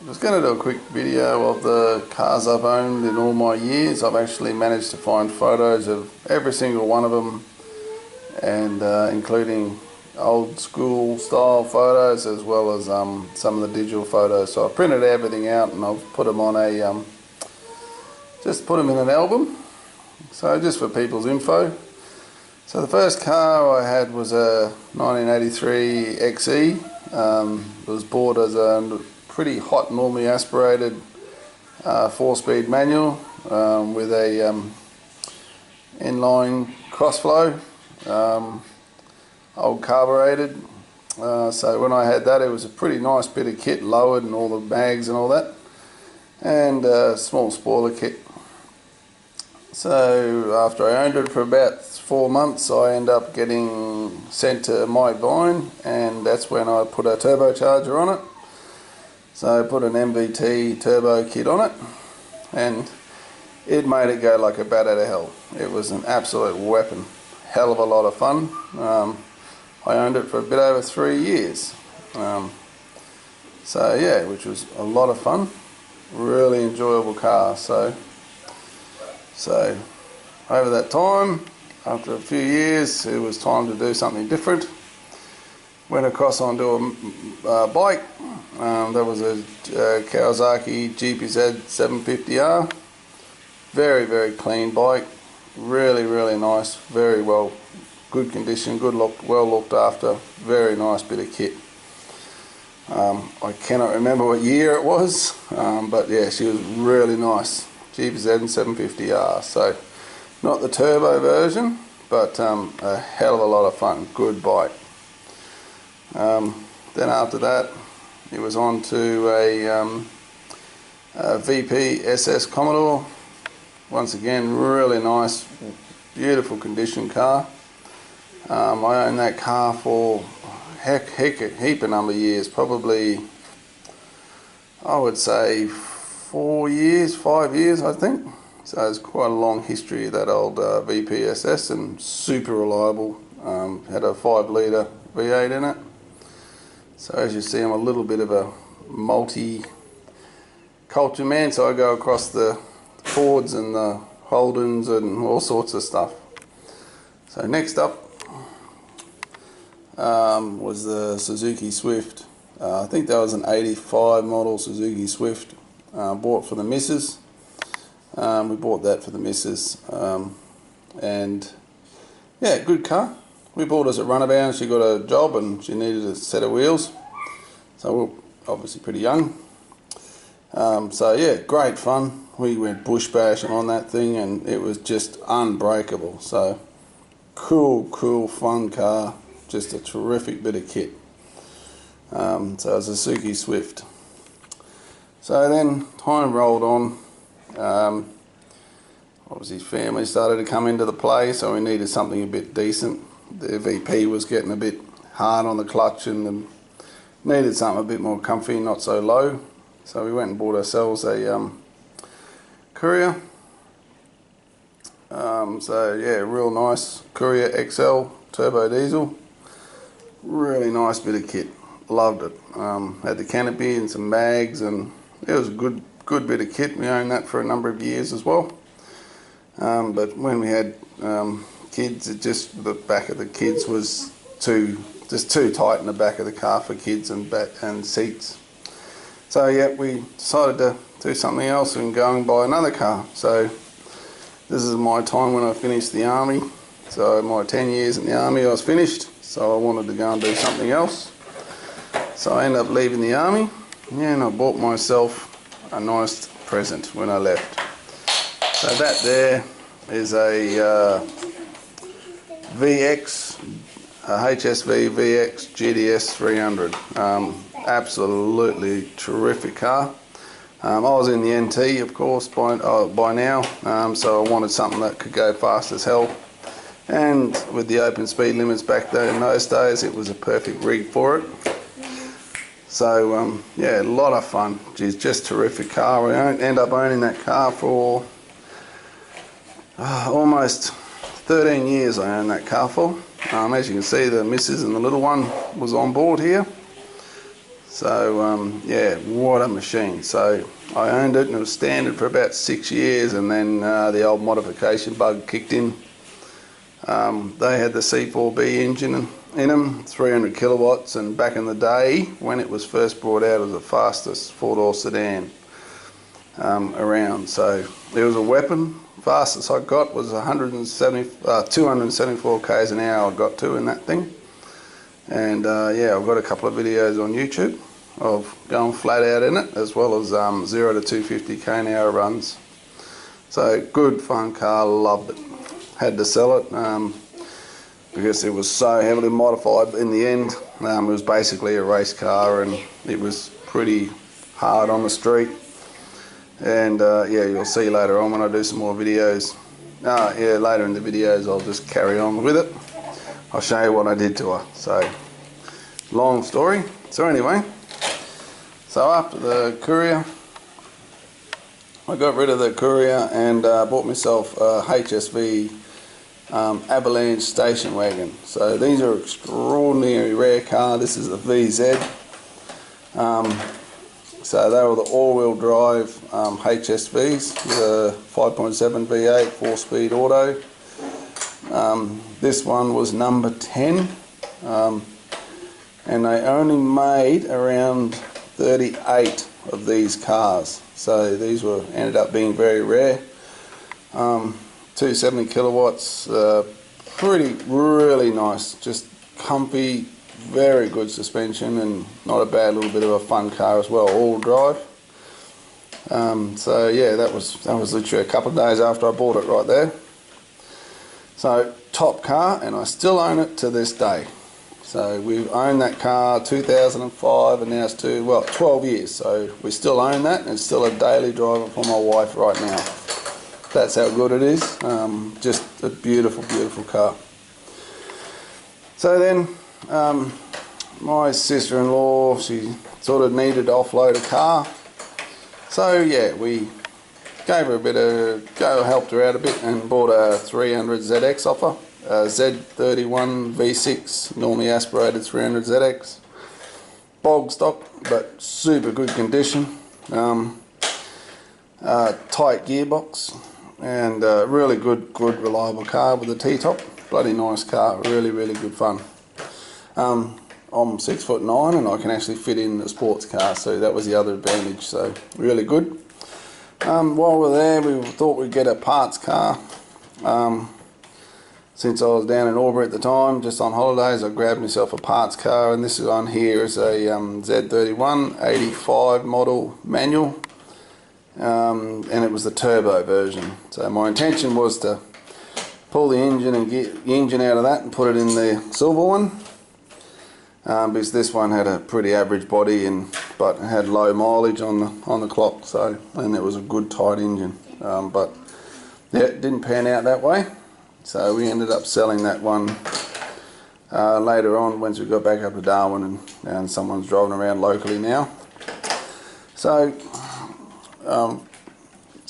I was going to do a quick video of the cars I've owned in all my years. I've actually managed to find photos of every single one of them, and including old school style photos as well as some of the digital photos. So I printed everything out and I've put them on a just put them in an album, so just for people's info. So the first car I had was a 1983 XE. It was bought as a pretty hot, normally aspirated 4-speed manual with a inline crossflow, old carbureted. So when I had that, it was a pretty nice bit of kit, lowered and all the mags and all that, and a small spoiler kit. So after I owned it for about 4 months, I ended up getting sent to Mike Vine, and that's when I put a turbocharger on it. So I put an MVT turbo kit on it, and it made it go like a bat out of hell. It was an absolute weapon, hell of a lot of fun. I owned it for a bit over 3 years. So yeah, which was a lot of fun, really enjoyable car. So over that time, after a few years, it was time to do something different. Went across onto a bike. That was a Kawasaki GPZ 750R. Very, very clean bike. Really, really nice. Very well, good condition, good look, well looked after. Very nice bit of kit. I cannot remember what year it was, but yeah, she was really nice. GPZ 750R. So not the turbo version, but a hell of a lot of fun. Good bike. Then after that, it was on to a VP SS Commodore. Once again, really nice, beautiful condition car. I owned that car for a heap of number of years, probably I would say 4 years, 5 years I think. So it's quite a long history of that old VPSS, and super reliable. Had a 5-litre V8 in it. So as you see, I'm a little bit of a multi-culture man, so I go across the Fords and the Holdens and all sorts of stuff. So next up was the Suzuki Swift. I think that was an 85 model Suzuki Swift, bought for the missus. We bought that for the missus, and yeah, good car. We bought it as a runabout. She got a job and she needed a set of wheels, so we're obviously pretty young. So yeah, great fun. We went bush bashing on that thing and it was just unbreakable. So cool, fun car. Just a terrific bit of kit. So it was a Suzuki Swift. So then time rolled on. Obviously family started to come into the play, so we needed something a bit decent. The VP was getting a bit hard on the clutch and needed something a bit more comfy, not so low. So we went and bought ourselves a Courier. So yeah, real nice Courier XL turbo diesel. Really nice bit of kit. Loved it. Had the canopy and some mags, and it was a good bit of kit. We owned that for a number of years as well. But when we had kids, the back of the kids was too tight in the back of the car for kids and seats. So yeah, we decided to do something else and go and buy another car. So this is my time when I finished the army. So my 10 years in the army, I was finished. So I wanted to go and do something else. So I ended up leaving the army, and I bought myself a nice present when I left. So that there is a HSV VX GDS 300. Absolutely terrific car. I was in the NT, of course, by now, so I wanted something that could go fast as hell. And with the open speed limits back there in those days, it was a perfect rig for it. So yeah, a lot of fun. Geez, just terrific car. We ended up owning that car for almost 13 years. I owned that car for. As you can see, the missus and the little one was on board here. So yeah, what a machine. So I owned it and it was standard for about 6 years, and then the old modification bug kicked in. They had the C4B engine in them, 300 kilowatts, and back in the day when it was first brought out, it was the fastest four-door sedan around. So it was a weapon. Fastest I got was 274 k's an hour I got to in that thing. And yeah, I've got a couple of videos on YouTube of going flat out in it, as well as 0 to 250 k an hour runs. So good fun car, loved it. Had to sell it because it was so heavily modified in the end. It was basically a race car, and it was pretty hard on the street. And yeah, you'll see later on when I do some more videos. Yeah, later in the videos I'll just carry on with it. I'll show you what I did to her. So, long story. So anyway, so after the Courier, I got rid of the Courier and bought myself a HSV Avalanche station wagon. So these are extraordinary rare car. This is a VZ. So they were the all-wheel drive HSVs with a 5.7 V8 4-speed auto. This one was number 10, and they only made around 38 of these cars. So these ended up being very rare. 270 kilowatts, really nice, just comfy, very good suspension, and not a bad little bit of a fun car as well, all drive. So yeah, that was literally a couple of days after I bought it right there. So top car, and I still own it to this day. So we've owned that car 2005, and now it's 12 years. So we still own that, and it's still a daily driver for my wife right now. That's how good it is. Just a beautiful, beautiful car. So then my sister-in-law, she sort of needed to offload a car. So yeah, we gave her a bit of go, helped her out a bit, and bought a 300 ZX off her. A Z31 V6, normally aspirated 300 ZX. Bog stock, but super good condition. Tight gearbox, and really good reliable car with a T-top. Bloody nice car, really good fun. I'm 6'9" and I can actually fit in a sports car, so that was the other advantage. So really good. While we're there, we thought we'd get a parts car. Since I was down in Albury at the time, just on holidays, I grabbed myself a parts car, and this one here is a Z31 85 model manual, and it was the turbo version. So my intention was to pull the engine and get the engine out of that and put it in the silver one, because this one had a pretty average body but had low mileage on the clock. So, and it was a good tight engine, but yeah, it didn't pan out that way. So we ended up selling that one later on once we got back up to Darwin, and someone's driving around locally now. So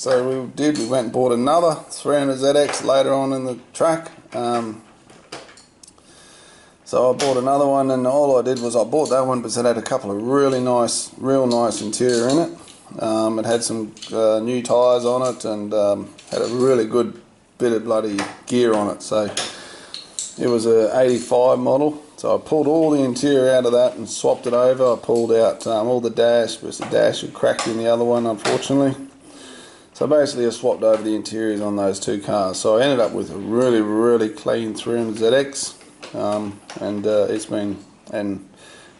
we went and bought another 300 ZX later on in the track. So I bought another one, and all I did was I bought that one because it had a couple of real nice interior in it. It had some new tyres on it, and had a really good bit of bloody gear on it. So it was a 85 model. So I pulled all the interior out of that and swapped it over. I pulled out all the dash, because the dash had cracked in the other one, unfortunately. So basically I swapped over the interiors on those two cars. So I ended up with a really clean 300 ZX, and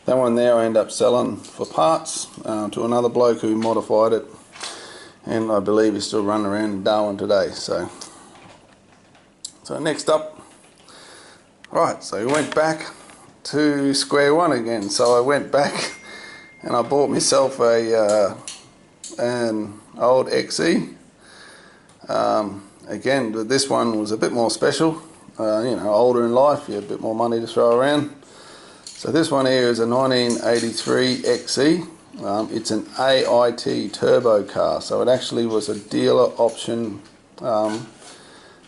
that one there I ended up selling for parts to another bloke who modified it, and I believe he's still running around in Darwin today. So next up, right, so we went back to square one again. So I went back and I bought myself an old XE. Again, this one was a bit more special. You know, older in life, you have a bit more money to throw around. So this one here is a 1983 XE. It's an AIT turbo car, so it actually was a dealer option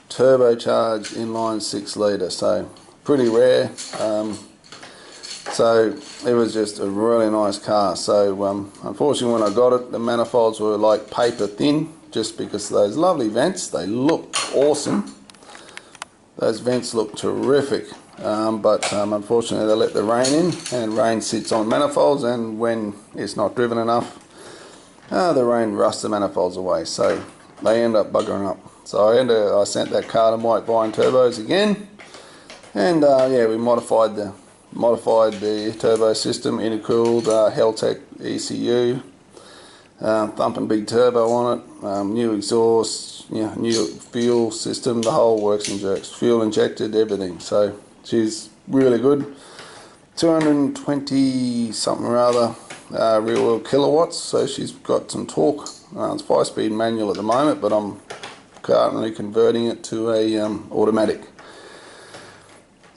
turbocharged inline 6 litre, so pretty rare. So it was just a really nice car. So unfortunately when I got it, the manifolds were like paper thin, just because of those lovely vents. They look awesome. Those vents look terrific. But unfortunately they let the rain in, and rain sits on manifolds, and when it's not driven enough, the rain rusts the manifolds away, so they end up buggering up. So I sent that car to Mike buying turbos again, and yeah, we modified the turbo system, intercooled, Heltec ECU, thumping big turbo on it, new exhaust, new fuel system, the whole works and jerks, fuel injected, everything. So she's really good. 220 something or other real world kilowatts, so she's got some torque. It's 5-speed manual at the moment, but I'm currently converting it to a automatic.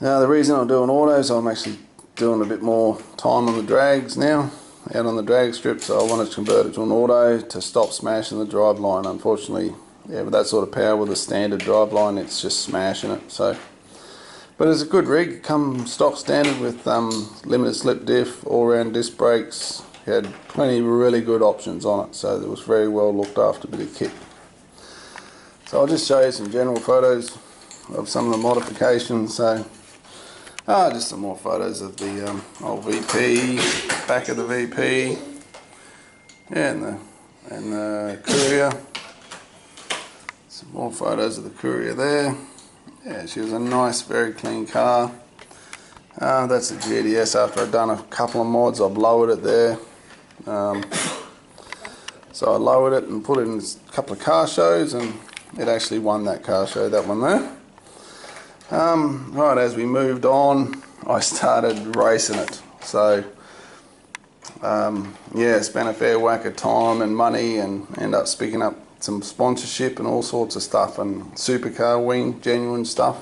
Now the reason I'm doing autos, I'm actually doing a bit more time on the drags now, out on the drag strip, so I wanted to convert it to an auto to stop smashing the drive line. Unfortunately, yeah, with that sort of power with a standard drive line, it's just smashing it. So, but it's a good rig. It comes stock standard with limited slip diff, all-round disc brakes. It had plenty of really good options on it, so it was very well looked after bit of kit. So I'll just show you some general photos of some of the modifications. So just some more photos of the old VP, back of the VP, yeah, and the Courier. Some more photos of the Courier there. Yeah, she was a nice, very clean car. That's the GDS. After I've done a couple of mods, I've lowered it there. So I lowered it and put it in a couple of car shows, and it actually won that car show, that one there. Right, as we moved on, I started racing it. So yeah, spent a fair whack of time and money, and ended up picking up some sponsorship and all sorts of stuff, and supercar wing, genuine stuff,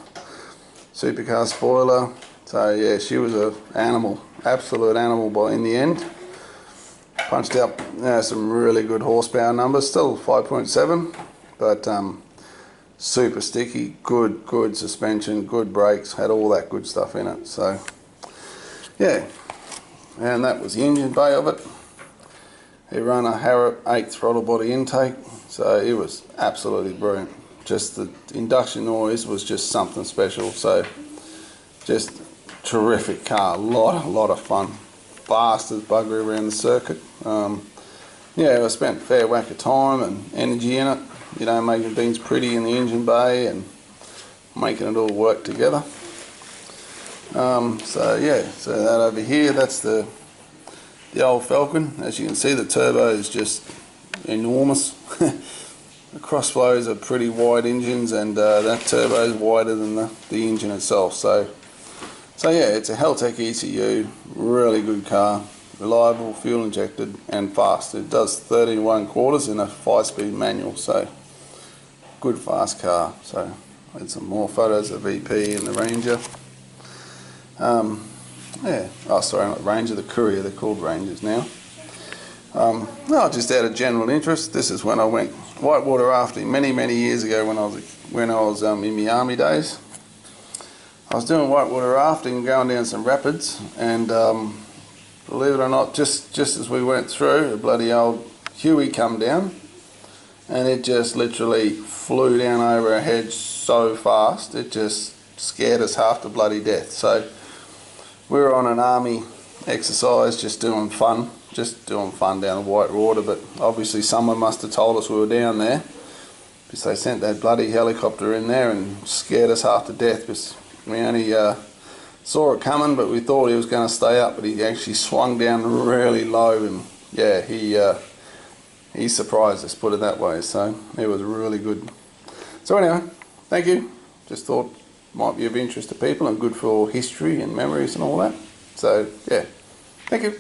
supercar spoiler. So yeah, she was an animal, absolute animal in the end. Punched out some really good horsepower numbers, still 5.7, but super sticky, good suspension, good brakes, had all that good stuff in it. So yeah, and that was the engine bay of it. It ran a Harrop 8 throttle body intake, so it was absolutely brilliant. Just the induction noise was just something special. So just terrific car, a lot of fun, fast as buggery around the circuit. Yeah, I spent a fair whack of time and energy in it, making things pretty in the engine bay and making it all work together. So yeah, so that over here, that's the old Falcon. As you can see, the turbo is just enormous. The cross flows are pretty wide engines, and that turbo is wider than the engine itself. So yeah, it's a Heltec ECU, really good car, reliable, fuel injected and fast. It does 13 1/4 in a 5-speed manual, so good fast car. So I had some more photos of VP and the Ranger. Yeah, oh sorry, not Ranger, the Courier, they're called Rangers now. No, just out of general interest, this is when I went whitewater rafting many years ago when I was in my army days. I was doing whitewater rafting, going down some rapids, and believe it or not, just as we went through, a bloody old Huey come down, and it just literally flew down over our heads so fast, it just scared us half to bloody death. So we were on an army exercise, just doing fun down the white water, but obviously someone must have told us we were down there, because they sent that bloody helicopter in there and scared us half to death, because we only saw it coming, but we thought he was going to stay up, but he actually swung down really low, and yeah, he surprised us, put it that way. So it was really good. So anyway, thank you. Just thought might be of interest to people and good for history and memories and all that. So yeah, thank you.